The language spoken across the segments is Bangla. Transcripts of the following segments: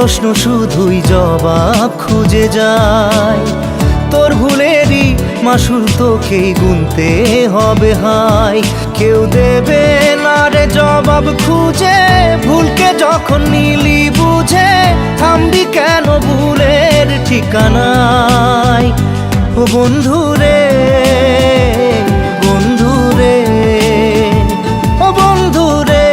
প্রশ্ন শুধুই জবাব খুঁজে যায়। তোর ভুলেরই মাসুল তোকেই গুনতে হবে হাই। কেউ দেবে না রে জবাব খুঁজে, ভুলকে যখন নিলি বুঝে থামবি কেন ভুলের ঠিকানায়। ও বন্ধু রে, বন্ধু রে, ও বন্ধু রে।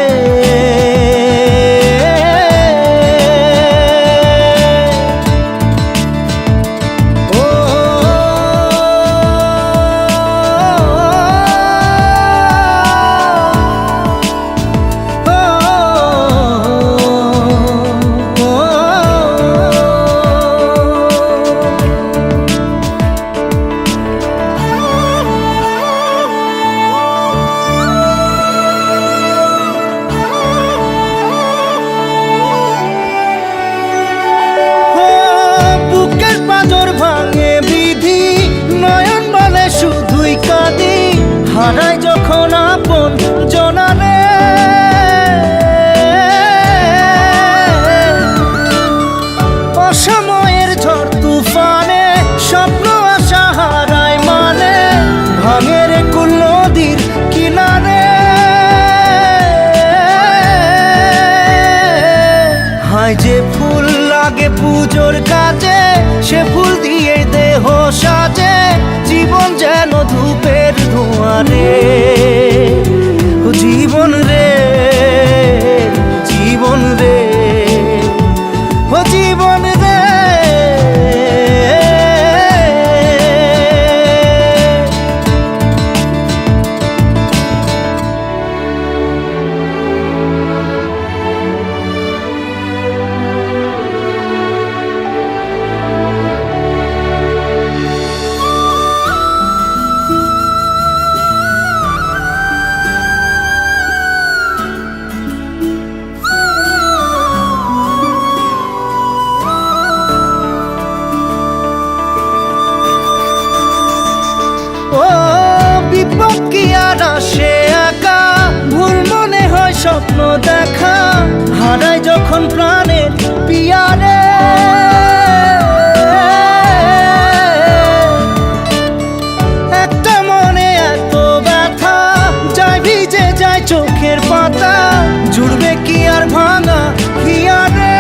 হারাই যখন আপন জনারে, অসময়ের ঝড় তুফানে স্বপ্ন আশা হারায় মানে, ভাঙের কুল নদীর কিনারে। হায় যে ফুল লাগে পুজোর কাজে, সে ফুল দিয়ে দেহ সাজে, জীবন যেন ধূপের ধোঁয়ারে। ও জীবন রে, জীবন রে, ও জীবন রে। ও বিপদ কি আর আসে একা, ভুল মনে হয় স্বপ্ন দেখা, হারাই যখন প্রাণের পিয়ারে। একটা মনে এত ব্যথা, যায় ভিজে যায় চোখের পাতা, জুড়বে কি আর ভাঙা হিয়ারে।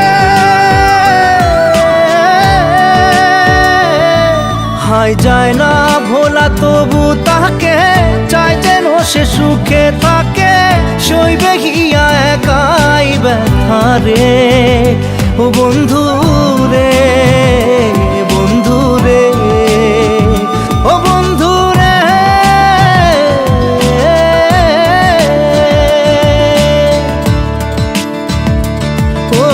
হায় যায় না ভোলা তবু তাকে, চাই যেন সে সুখে থাকে, সইবে হিয়া একাই ব্যথা রে। ও বন্ধু রে, বন্ধু রে, ও বন্ধু রে। ও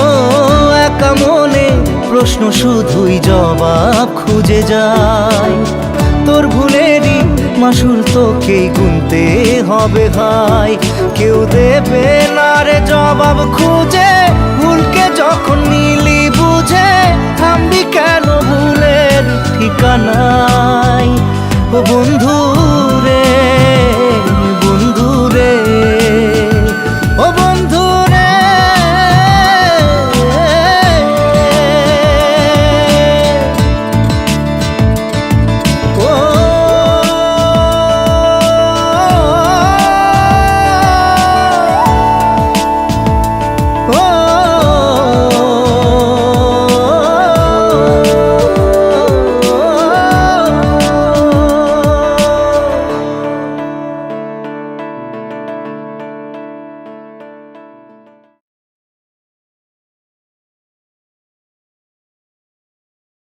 একা মনে প্রশ্ন শুধুই জবাব খুঁজে যায়। তোর ভুলেরই মাসুল তোকেই গুনতে হবে ভাই। কেউ দেবে না রে জবাব খুঁজে, ভুলকে যখন নিলি বুঝে থামবি কেন ভুলের ঠিকানায়। ও বন্ধু রে।